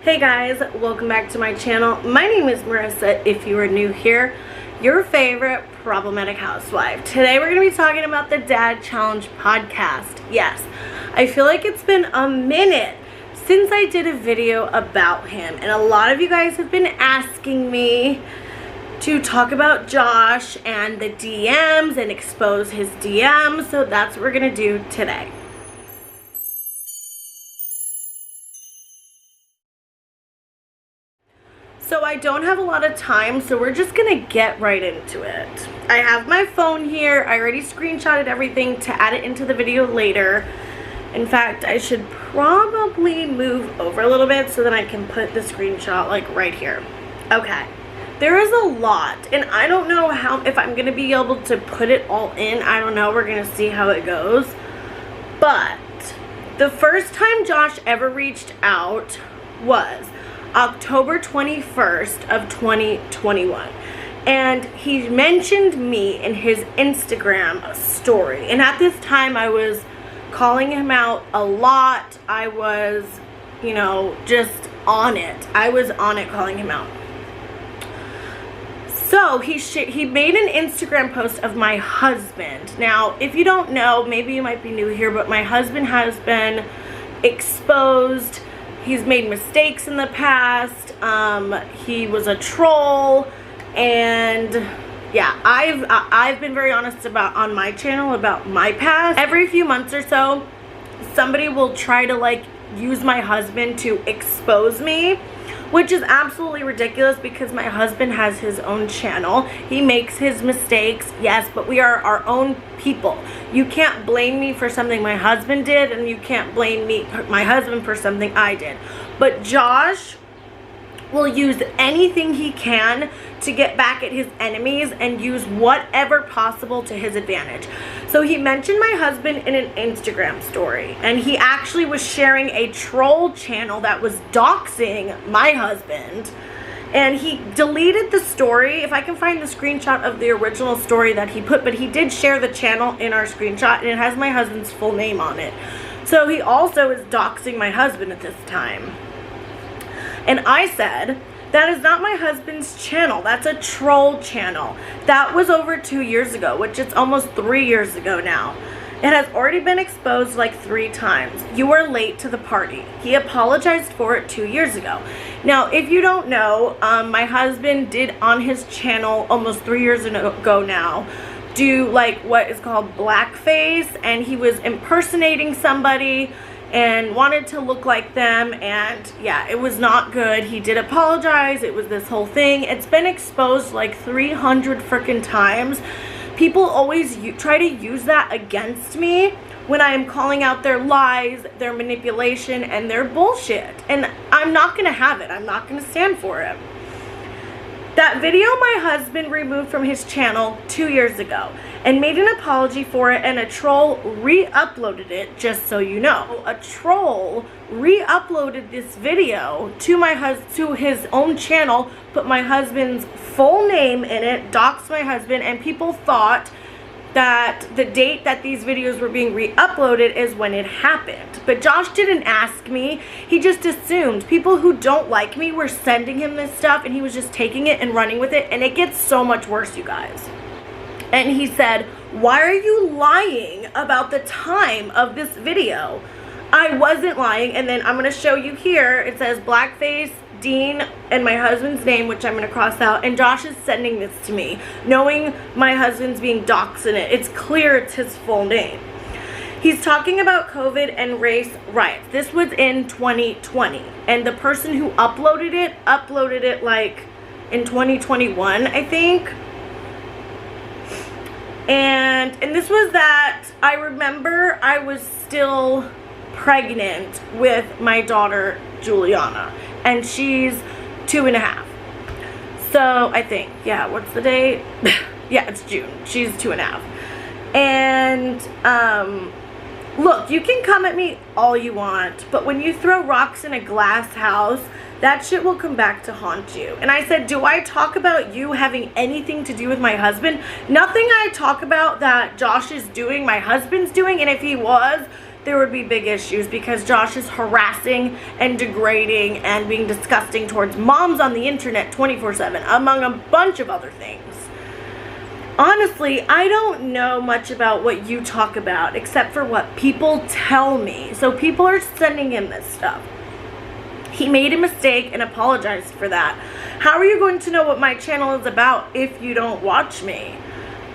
Hey guys, welcome back to my channel. My name is Marissa. If you are new here, your favorite problematic housewife. Today we're going to be talking about the Dad Challenge podcast. Yes, I feel like it's been a minute since I did a video about him, and a lot of you guys have been asking me to talk about Josh and the DMs and expose his DMs, so that's what we're going to do today. So I don't have a lot of time, so we're just gonna get right into it. I have my phone here. I already screenshotted everything to add it into the video later. In fact, I should probably move over a little bit so that I can put the screenshot like right here. Okay, there is a lot, and I don't know if I'm gonna be able to put it all in. I don't know, we're gonna see how it goes. But the first time Josh ever reached out was October 21st of 2021, and he mentioned me in his Instagram story, and at this time I was calling him out a lot. I was, just on it. I was on it calling him out. So he made an Instagram post of my husband. Now, if you don't know, maybe you might be new here, but my husband has been exposed. He's made mistakes in the past. He was a troll, and yeah, I've been very honest on my channel about my past. Every few months or so, somebody will try to use my husband to expose me, which is absolutely ridiculous because my husband has his own channel. He makes his mistakes, yes, but we are our own people. You can't blame me for something my husband did, and you can't blame my husband for something I did. But Josh will use anything he can to get back at his enemies and use whatever possible to his advantage. So he mentioned my husband in an Instagram story, and he actually was sharing a troll channel that was doxing my husband, and he deleted the story. If I can find the screenshot of the original story that he put, but he did share the channel in our screenshot, and it has my husband's full name on it. So he also is doxing my husband at this time. And I said, that is not my husband's channel. That's a troll channel. That was over 2 years ago, which it's almost 3 years ago now. It has already been exposed 3 times. You are late to the party. He apologized for it 2 years ago. Now, if you don't know, my husband did on his channel almost 3 years ago now do what is called blackface, and he was impersonating somebody and wanted to look like them, and yeah, it was not good. He did apologize. It was this whole thing. It's been exposed 300 freaking times. People always try to use that against me when I am calling out their lies, their manipulation, and their bullshit, and I'm not gonna have it. I'm not gonna stand for it. That video my husband removed from his channel 2 years ago and made an apology for it, and a troll re-uploaded it, just so you know. A troll re-uploaded this video to his own channel, put my husband's full name in it, doxed my husband, and people thought that the date that these videos were being re-uploaded is when it happened. But Josh didn't ask me. He just assumed. People who don't like me were sending him this stuff, and he was just taking it and running with it, and it gets so much worse, you guys. And he said, why are you lying about the time of this video? I wasn't lying, and then I'm going to show you here. It says blackface, Dean, and my husband's name, which I'm going to cross out, and Josh is sending this to me, knowing my husband's being doxed in it. It's clear it's his full name. He's talking about COVID and race riots. This was in 2020, and the person who uploaded it in 2021, I think. And this was that, I remember I was still pregnant with my daughter Juliana, and she's 2.5. So I think, yeah, what's the date? Yeah, it's June. She's 2.5. And look, you can come at me all you want, but when you throw rocks in a glass house, that shit will come back to haunt you. And I said, do I talk about you having anything to do with my husband? Nothing I talk about that Josh is doing, my husband's doing, and if he was, there would be big issues because Josh is harassing and degrading and being disgusting towards moms on the internet 24/7, among a bunch of other things. Honestly, I don't know much about what you talk about except for what people tell me. So people are sending him this stuff. He made a mistake and apologized for that. How are you going to know what my channel is about if you don't watch me?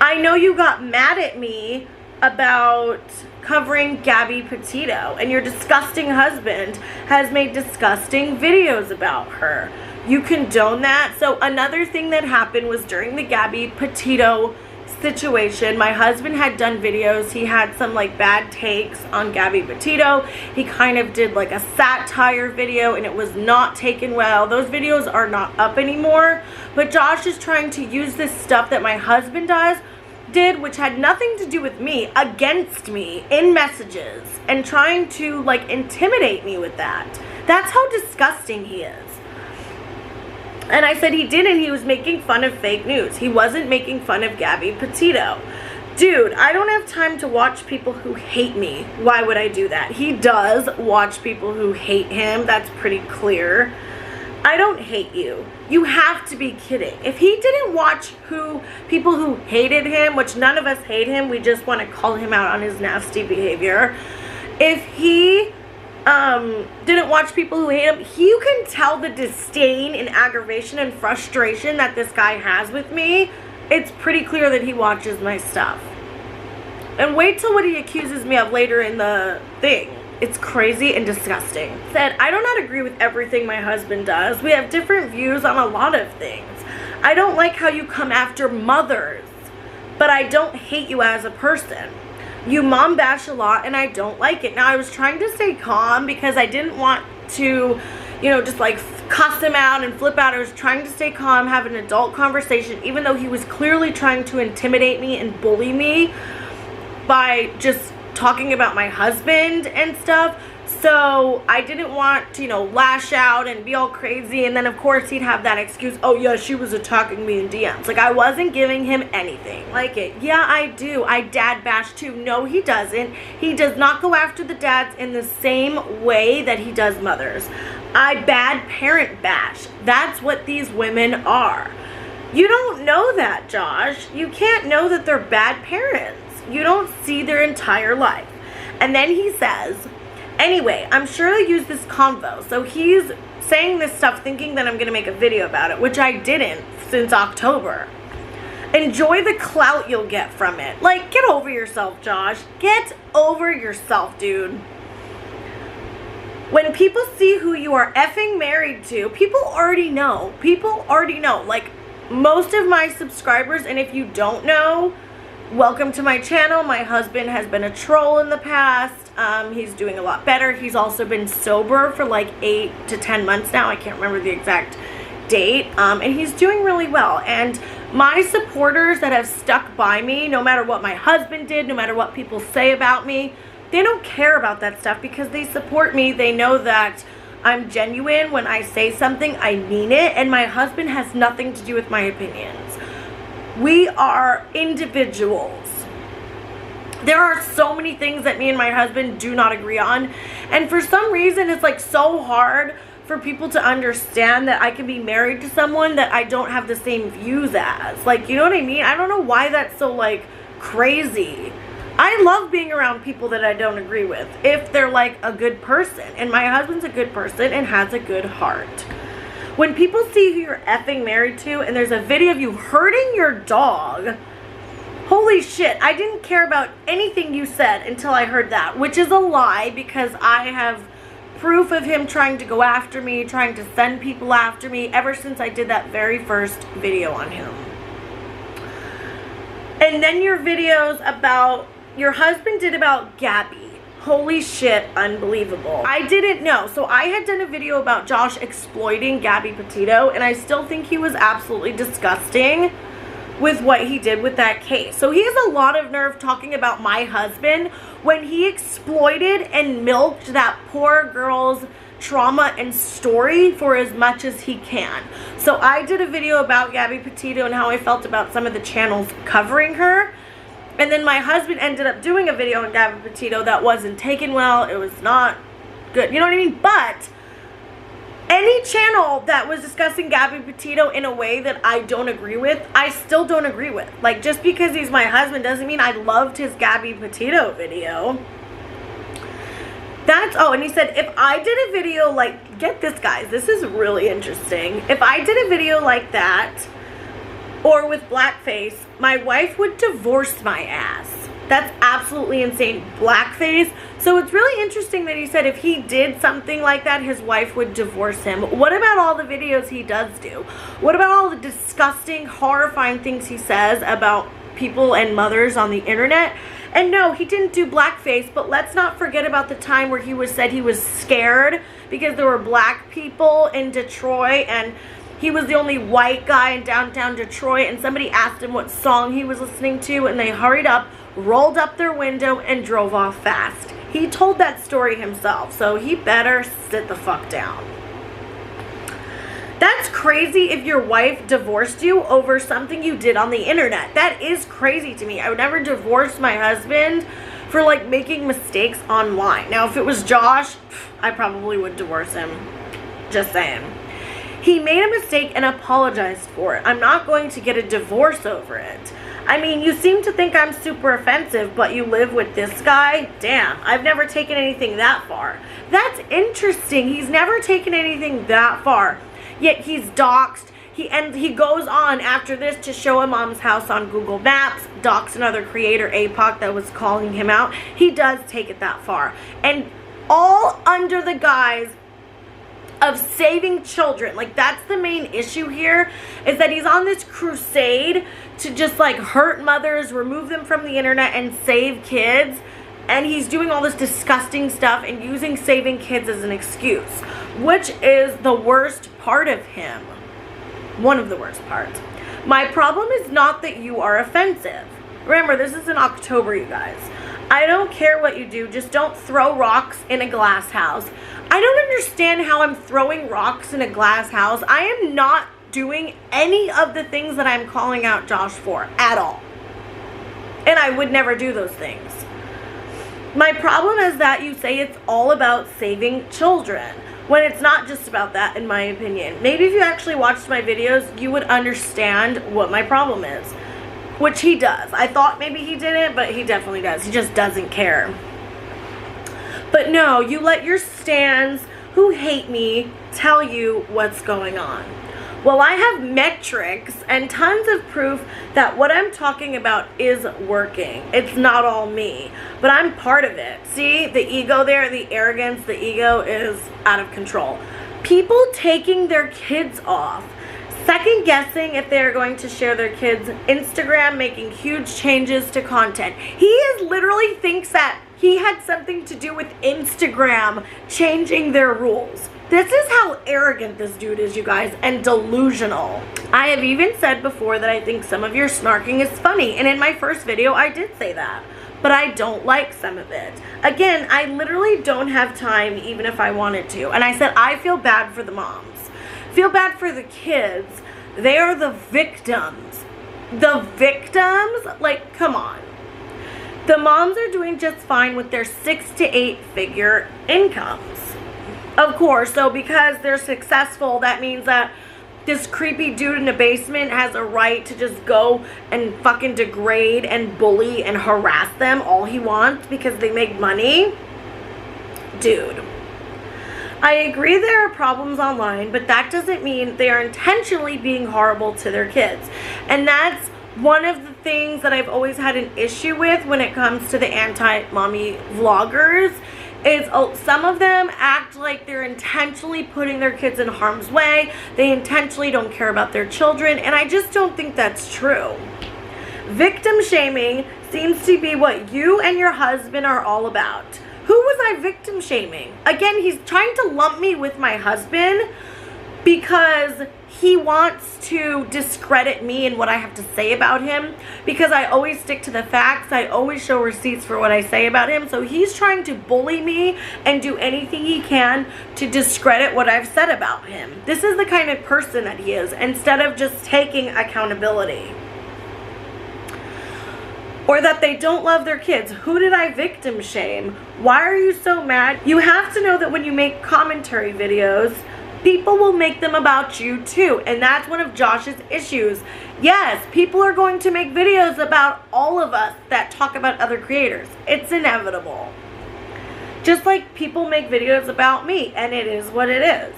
I know you got mad at me about covering Gabby Petito, and your disgusting husband has made disgusting videos about her. You condone that? So another thing that happened was during the Gabby Petito situation, my husband had done videos. He had some like bad takes on Gabby Petito. He kind of did like a satire video and it was not taken well. Those videos are not up anymore, but Josh is trying to use this stuff that my husband did, which had nothing to do with me, against me in messages, and trying to like intimidate me with that. That's how disgusting he is. And I said he didn't. He was making fun of fake news. He wasn't making fun of Gabby Petito. Dude, I don't have time to watch people who hate me. Why would I do that? He does watch people who hate him. That's pretty clear. I don't hate you. You have to be kidding. If he didn't watch people who hated him, which none of us hate him, we just want to call him out on his nasty behavior. If he didn't watch people who hate him, you can tell the disdain and aggravation and frustration that this guy has with me. It's pretty clear that he watches my stuff. And wait till what he accuses me of later in the thing. It's crazy and disgusting. Said, I do not agree with everything my husband does. We have different views on a lot of things. I don't like how you come after mothers, but I don't hate you as a person. You mom bash a lot and I don't like it. Now, I was trying to stay calm because I didn't want to, just like cuss him out and flip out. I was trying to stay calm, have an adult conversation, even though he was clearly trying to intimidate me and bully me by just talking about my husband and stuff. So I didn't want to, lash out and be all crazy. And then, of course, he'd have that excuse, oh, yeah, she was attacking me in DMs. Like, I wasn't giving him anything. Like it. Yeah, I do. I dad bash, too. No, he doesn't. He does not go after the dads in the same way that he does mothers. I bad parent bash. That's what these women are. You don't know that, Josh. You can't know that they're bad parents. You don't see their entire life. And then he says, anyway, I'm sure they'll use this convo. So he's saying this stuff thinking that I'm going to make a video about it, which I didn't since October. Enjoy the clout you'll get from it. Like, get over yourself, Josh. Get over yourself, dude. When people see who you are effing married to, people already know. People already know. Like, most of my subscribers, and if you don't know, welcome to my channel. My husband has been a troll in the past. He's doing a lot better. He's also been sober for like 8 to 10 months now. I can't remember the exact date. And he's doing really well. And my supporters that have stuck by me, no matter what my husband did, no matter what people say about me, they don't care about that stuff because they support me. They know that I'm genuine. When I say something, I mean it. And my husband has nothing to do with my opinions. We are individuals. There are so many things that me and my husband do not agree on. And for some reason, it's like so hard for people to understand that I can be married to someone that I don't have the same views as. Like, you know what I mean? I don't know why that's so like crazy. I love being around people that I don't agree with if they're like a good person. And my husband's a good person and has a good heart. When people see who you're effing married to and there's a video of you hurting your dog, holy shit, I didn't care about anything you said until I heard that, which is a lie because I have proof of him trying to go after me, trying to send people after me ever since I did that very first video on him. And then your videos about your husband did about Gabby. Holy shit, unbelievable. I didn't know. So I had done a video about Josh exploiting Gabby Petito, and I still think he was absolutely disgusting with what he did with that case. So he has a lot of nerve talking about my husband when he exploited and milked that poor girl's trauma and story for as much as he can. So I did a video about Gabby Petito and how I felt about some of the channels covering her. And then my husband ended up doing a video on Gabby Petito that wasn't taken well. It was not good. You know what I mean? But any channel that was discussing Gabby Petito in a way that I don't agree with, I still don't agree with. Like, just because he's my husband doesn't mean I loved his Gabby Petito video. Oh, and he said, if I did a video like, get this, guys, this is really interesting. If I did a video like that, or with blackface, my wife would divorce my ass. That's absolutely insane. Blackface. So it's really interesting that he said if he did something like that, his wife would divorce him. What about all the videos he does do? What about all the disgusting, horrifying things he says about people and mothers on the internet? And no, he didn't do blackface, but let's not forget about the time where he said he was scared because there were black people in Detroit and he was the only white guy in downtown Detroit, and somebody asked him what song he was listening to, and they hurried up, rolled up their window, and drove off fast. He told that story himself, so he better sit the fuck down. That's crazy if your wife divorced you over something you did on the internet. That is crazy to me. I would never divorce my husband for like making mistakes online. Now, if it was Josh, I probably would divorce him. Just saying. He made a mistake and apologized for it. I'm not going to get a divorce over it. I mean, you seem to think I'm super offensive, but you live with this guy? Damn, I've never taken anything that far. That's interesting. He's never taken anything that far. Yet he's doxxed. He goes on after this to show a mom's house on Google Maps, dox another creator, APOC, that was calling him out. He does take it that far. And all under the guise of saving children. Like, that's the main issue here, is that he's on this crusade to just like hurt mothers, remove them from the internet, and save kids. And he's doing all this disgusting stuff and using saving kids as an excuse, which is the worst part of him. One of the worst parts. My problem is not that you are offensive. Remember, this is in October, you guys. I don't care what you do, just don't throw rocks in a glass house. I don't understand how I'm throwing rocks in a glass house. I am not doing any of the things that I'm calling out Josh for at all. And I would never do those things. My problem is that you say it's all about saving children, when it's not just about that, in my opinion. Maybe if you actually watched my videos, you would understand what my problem is. Which he does. I thought maybe he didn't, but he definitely does. He just doesn't care. But no, you let your stans who hate me tell you what's going on. Well, I have metrics and tons of proof that what I'm talking about is working. It's not all me, but I'm part of it. See, the ego there, the arrogance, the ego is out of control. People taking their kids off, second guessing if they're going to share their kids' Instagram, making huge changes to content. He literally thinks that he had something to do with Instagram changing their rules. This is how arrogant this dude is, you guys, and delusional. I have even said before that I think some of your snarking is funny, and in my first video I did say that, but I don't like some of it. Again, I literally don't have time even if I wanted to, and I said I feel bad for the moms. Feel bad for the kids. They are the victims. The victims? Like, come on. The moms are doing just fine with their 6 to 8 figure incomes. Of course, so because they're successful, that means that this creepy dude in the basement has a right to just go and fucking degrade and bully and harass them all he wants because they make money? Dude. I agree there are problems online, but that doesn't mean they are intentionally being horrible to their kids. And that's one of the things that I've always had an issue with when it comes to the anti-mommy vloggers, is some of them act like they're intentionally putting their kids in harm's way. They intentionally don't care about their children, and I just don't think that's true. Victim shaming seems to be what you and your husband are all about. Who was I victim shaming? Again, he's trying to lump me with my husband because he wants to discredit me and what I have to say about him, because I always stick to the facts. I always show receipts for what I say about him. So he's trying to bully me and do anything he can to discredit what I've said about him. This is the kind of person that he is, instead of just taking accountability. or that they don't love their kids. Who did I victim shame? Why are you so mad? You have to know that when you make commentary videos, people will make them about you too, and that's one of Josh's issues. Yes, people are going to make videos about all of us that talk about other creators. It's inevitable. Just like people make videos about me, and it is what it is.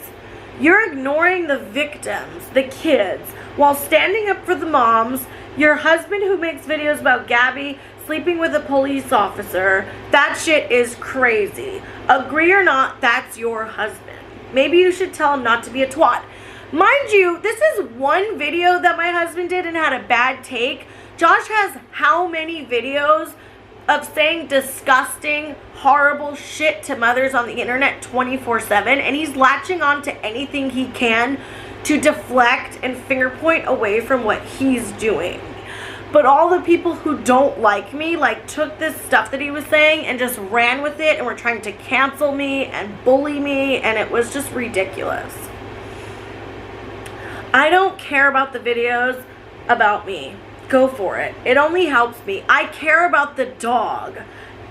You're ignoring the victims, the kids, while standing up for the moms. Your husband who makes videos about Gabby sleeping with a police officer, that shit is crazy. Agree or not, that's your husband. Maybe you should tell him not to be a twat. Mind you, this is one video that my husband did and had a bad take. Josh has how many videos of saying disgusting, horrible shit to mothers on the internet 24/7, and he's latching on to anything he can to deflect and finger point away from what he's doing. But all the people who don't like me, like, took this stuff that he was saying and just ran with it and were trying to cancel me and bully me, and it was just ridiculous. I don't care about the videos about me. Go for it. It only helps me. I care about the dog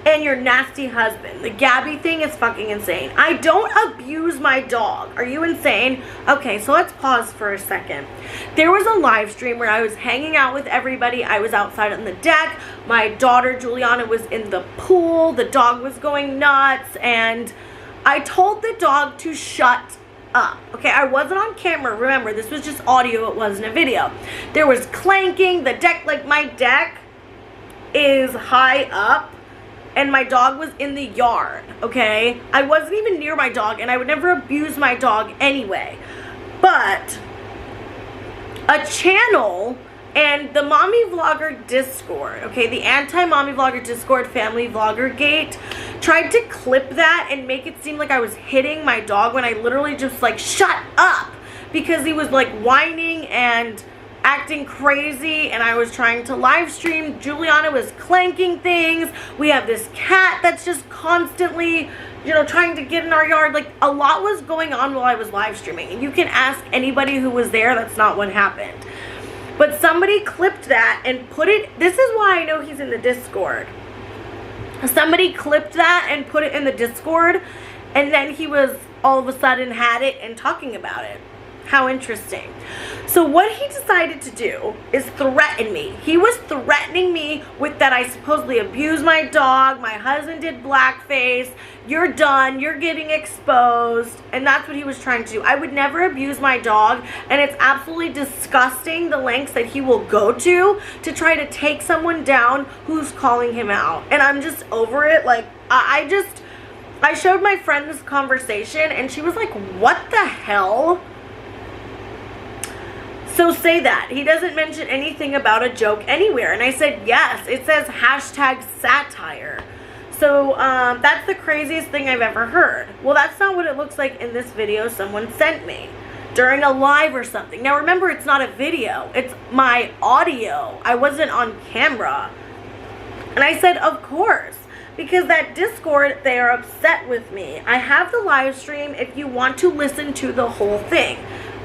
and your nasty husband. The Gabby thing is fucking insane. I don't abuse my dog. Are you insane? Okay, so let's pause for a second. There was a live stream where I was hanging out with everybody. I was outside on the deck. My daughter Juliana was in the pool. The dog was going nuts, and I told the dog to shut up. Okay, I wasn't on camera. Remember, this was just audio. It wasn't a video. There was clanking. The deck, like, my deck is high up, and my dog was in the yard, okay? I wasn't even near my dog, and I would never abuse my dog anyway. But a channel and the Mommy Vlogger Discord, okay, the anti-Mommy Vlogger Discord Family Vlogger Gate, tried to clip that and make it seem like I was hitting my dog when I literally just, like, shut up, because he was, like, whining and acting crazy, and I was trying to live stream. Juliana was clanking things. We have this cat that's just constantly, you know, trying to get in our yard. Like, a lot was going on while I was live streaming, and you can ask anybody who was there. That's not what happened. But somebody clipped that and put it, this is why I know he's in the Discord. Somebody clipped that and put it in the Discord, and then he was all of a sudden had it and talking about it. How interesting. So what he decided to do is threaten me. He was threatening me with that I supposedly abused my dog, my husband did blackface, you're done, you're getting exposed, and that's what he was trying to do. I would never abuse my dog, and it's absolutely disgusting the lengths that he will go to try to take someone down who's calling him out. And I'm just over it. Like, I showed my friend this conversation, and she was like, what the hell? So say that. He doesn't mention anything about a joke anywhere. And I said, yes, it says hashtag satire. So that's the craziest thing I've ever heard. Well, that's not what it looks like in this video someone sent me during a live or something. Now remember, it's not a video. It's my audio. I wasn't on camera. And I said, of course. Because that Discord, they are upset with me. I have the live stream if you want to listen to the whole thing.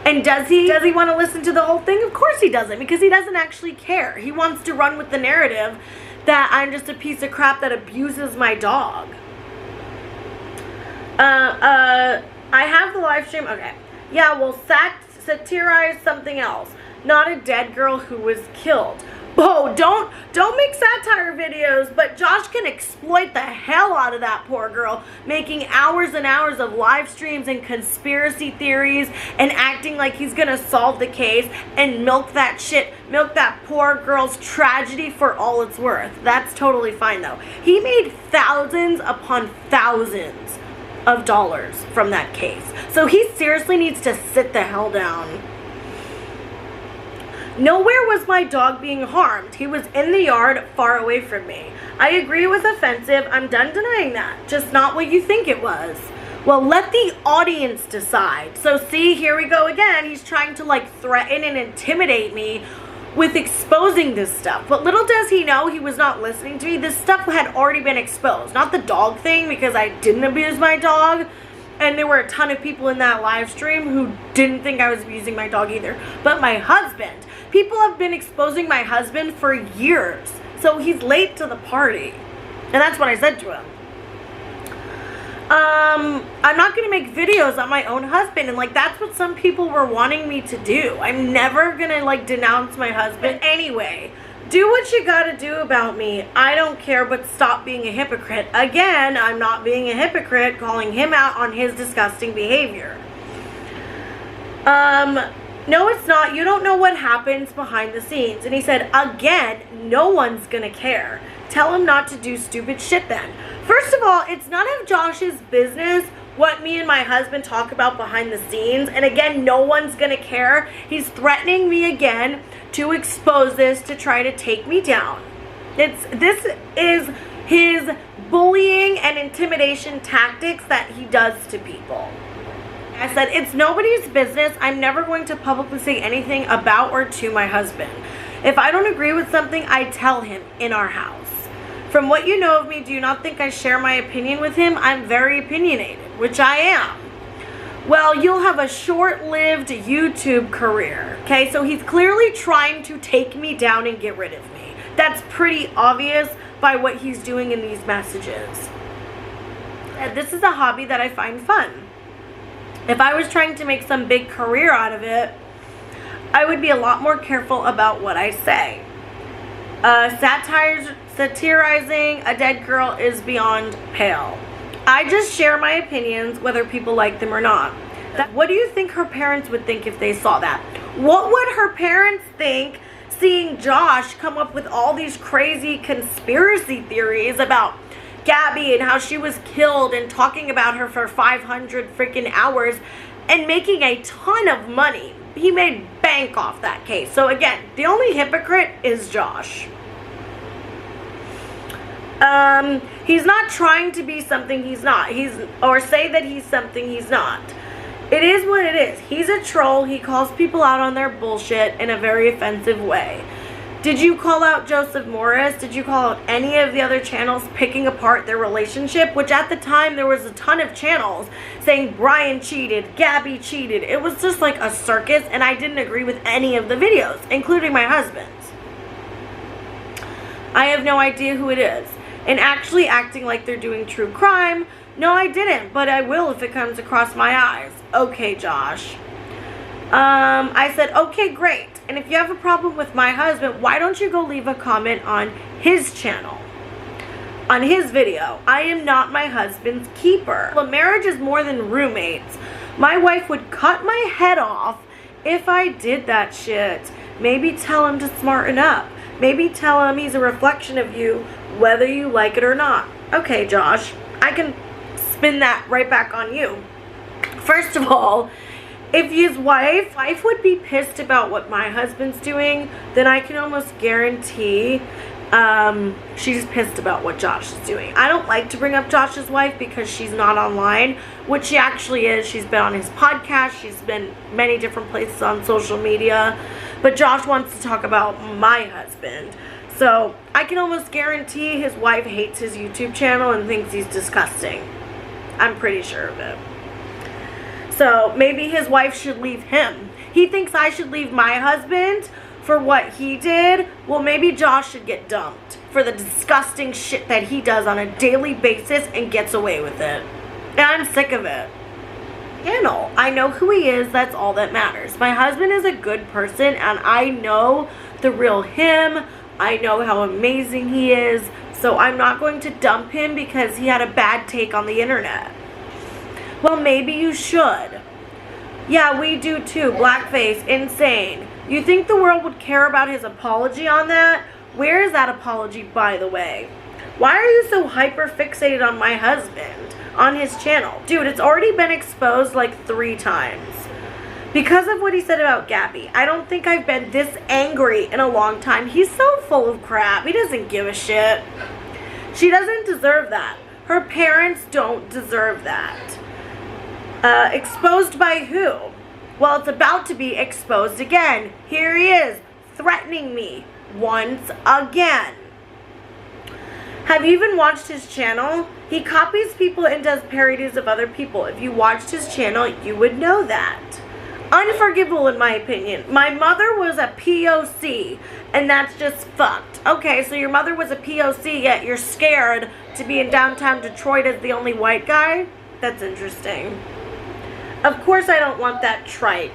And does he want to listen to the whole thing? Of course he doesn't, because he doesn't actually care. He wants to run with the narrative that I'm just a piece of crap that abuses my dog. I have the live stream. Okay. Yeah, well, satirize something else. Not a dead girl who was killed. Oh, don't make satire videos, but Josh can exploit the hell out of that poor girl, making hours and hours of live streams and conspiracy theories and acting like he's gonna solve the case and milk that shit, milk that poor girl's tragedy for all it's worth. That's totally fine though. He made thousands upon thousands of dollars from that case. So he seriously needs to sit the hell down. Nowhere was my dog being harmed. He was in the yard far away from me. I agree it was offensive. I'm done denying that. Just not what you think it was. Well, let the audience decide. So see, here we go again. He's trying to like threaten and intimidate me with exposing this stuff. But little does he know he was not listening to me. This stuff had already been exposed. Not the dog thing, because I didn't abuse my dog. And there were a ton of people in that live stream who didn't think I was abusing my dog either. But my husband. People have been exposing my husband for years. So So he's late to the party. And that's what I said to him. I'm not gonna make videos on my own husband, and like that's what some people were wanting me to do. I'm never gonna like denounce my husband. Anyway, do what you gotta do about me. I don't care, but stop being a hypocrite. Again, I'm not being a hypocrite, calling him out on his disgusting behavior. No, it's not. You don't know what happens behind the scenes. And he said, again, no one's gonna care. Tell him not to do stupid shit then. First of all, it's none of Josh's business what me and my husband talk about behind the scenes. And again, no one's gonna care. He's threatening me again to expose this, to try to take me down. This is his bullying and intimidation tactics that he does to people. I said, it's nobody's business. I'm never going to publicly say anything about or to my husband. If I don't agree with something, I tell him in our house. From what you know of me, do you not think I share my opinion with him? I'm very opinionated, which I am. Well, you'll have a short-lived YouTube career. Okay, so he's clearly trying to take me down and get rid of me. That's pretty obvious by what he's doing in these messages. And this is a hobby that I find fun. If I was trying to make some big career out of it, I would be a lot more careful about what I say. Satirizing a dead girl is beyond pale. I just share my opinions, whether people like them or not. What do you think her parents would think if they saw that? What would her parents think seeing Josh come up with all these crazy conspiracy theories about Gabby and how she was killed and talking about her for 500 freaking hours and making a ton of money? He made bank off that case. So again, the only hypocrite is Josh. He's not trying to be something he's not. Or say that he's something he's not. It is what it is. He's a troll. He calls people out on their bullshit in a very offensive way. Did you call out Joseph Morris? Did you call out any of the other channels picking apart their relationship? Which at the time there was a ton of channels saying Brian cheated, Gabby cheated. It was just like a circus, and I didn't agree with any of the videos, including my husband's. I have no idea who it is. And actually acting like they're doing true crime. No, I didn't, but I will if it comes across my eyes. Okay, Josh. I said, okay, great. And if you have a problem with my husband, why don't you go leave a comment on his channel, on his video? I am not my husband's keeper. Well, marriage is more than roommates. My wife would cut my head off if I did that shit. Maybe tell him to smarten up. Maybe tell him he's a reflection of you, whether you like it or not. Okay, Josh, I can spin that right back on you. First of all, if his wife would be pissed about what my husband's doing, then I can almost guarantee she's pissed about what Josh is doing. I don't like to bring up Josh's wife because she's not online, which she actually is. She's been on his podcast. She's been many different places on social media. But Josh wants to talk about my husband. So I can almost guarantee his wife hates his YouTube channel and thinks he's disgusting. I'm pretty sure of it. So maybe his wife should leave him. He thinks I should leave my husband for what he did. Well, maybe Josh should get dumped for the disgusting shit that he does on a daily basis and gets away with it. And I'm sick of it. I know who he is. That's all that matters. My husband is a good person, and I know the real him. I know how amazing he is. So I'm not going to dump him because he had a bad take on the internet. Well, maybe you should. Yeah, we do too. Blackface, insane. You think the world would care about his apology on that? Where is that apology, by the way? Why are you so hyper fixated on my husband on his channel? Dude, it's already been exposed like 3 times. Because of what he said about Gabby. I don't think I've been this angry in a long time. He's so full of crap. He doesn't give a shit. She doesn't deserve that. Her parents don't deserve that. Exposed by who? Well, it's about to be exposed again. Here he is, threatening me once again. Have you even watched his channel? He copies people and does parodies of other people. If you watched his channel, you would know that. Unforgivable in my opinion. My mother was a POC, and that's just fucked. Okay, so your mother was a POC, yet you're scared to be in downtown Detroit as the only white guy? That's interesting. Of course I don't want that trite.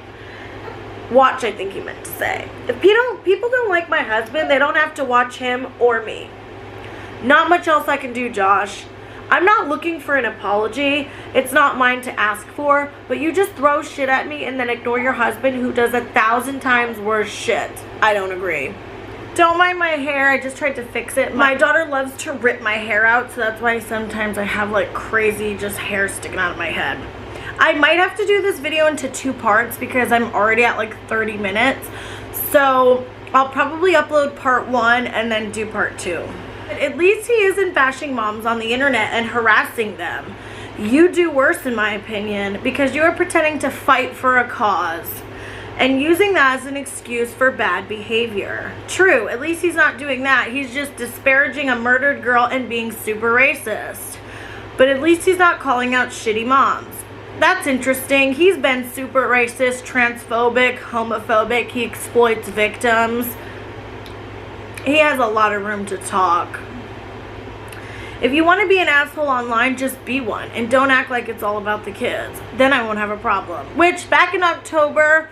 Watch, I think he meant to say. If people don't like my husband, they don't have to watch him or me. Not much else I can do, Josh. I'm not looking for an apology. It's not mine to ask for, but you just throw shit at me and then ignore your husband who does 1,000 times worse shit. I don't agree. Don't mind my hair. I just tried to fix it. My daughter loves to rip my hair out, so that's why sometimes I have like crazy just hair sticking out of my head. I might have to do this video into 2 parts because I'm already at like 30 minutes. So I'll probably upload part 1 and then do part 2. At least he isn't bashing moms on the internet and harassing them. You do worse in my opinion because you are pretending to fight for a cause and using that as an excuse for bad behavior. True, at least he's not doing that. He's just disparaging a murdered girl and being super racist. But at least he's not calling out shitty moms. That's interesting. He's been super racist, transphobic, homophobic. He exploits victims. He has a lot of room to talk. If you want to be an asshole online, just be one. And don't act like it's all about the kids. Then I won't have a problem. Which, back in October,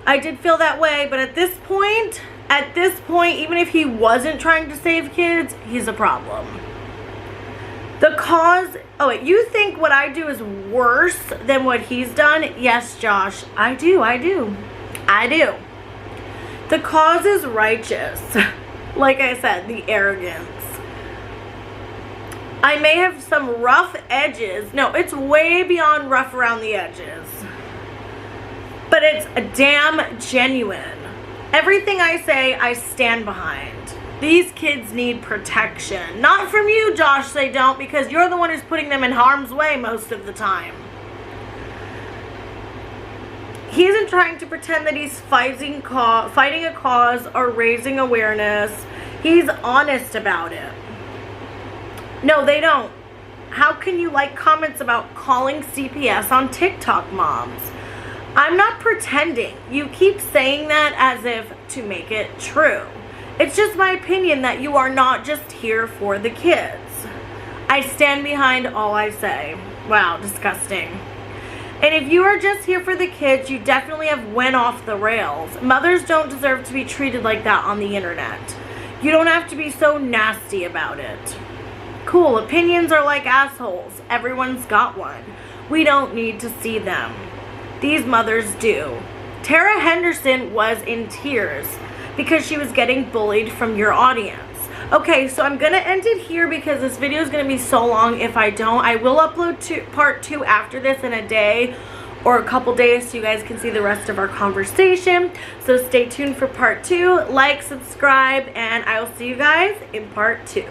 I did feel that way. But at this point, even if he wasn't trying to save kids, he's a problem. The cause... Oh, wait. You think what I do is worse than what he's done? Yes, Josh. I do. The cause is righteous. Like I said, the arrogance. I may have some rough edges. No, it's way beyond rough around the edges. But it's damn genuine. Everything I say, I stand behind. These kids need protection. Not from you, Josh, they don't, because you're the one who's putting them in harm's way most of the time. He isn't trying to pretend that he's fighting a cause or raising awareness. He's honest about it. No, they don't. How can you like comments about calling CPS on TikTok moms? I'm not pretending. You keep saying that as if to make it true. It's just my opinion that you are not just here for the kids. I stand behind all I say. Wow, disgusting. And if you are just here for the kids, you definitely have went off the rails. Mothers don't deserve to be treated like that on the internet. You don't have to be so nasty about it. Cool, opinions are like assholes. Everyone's got one. We don't need to see them. These mothers do. Tara Henderson was in tears because she was getting bullied from your audience. Okay, so I'm gonna end it here because this video is gonna be so long if I don't. I will upload part 2 after this in a day or a couple days so you guys can see the rest of our conversation. So stay tuned for part 2. Like, subscribe, and I will see you guys in part 2.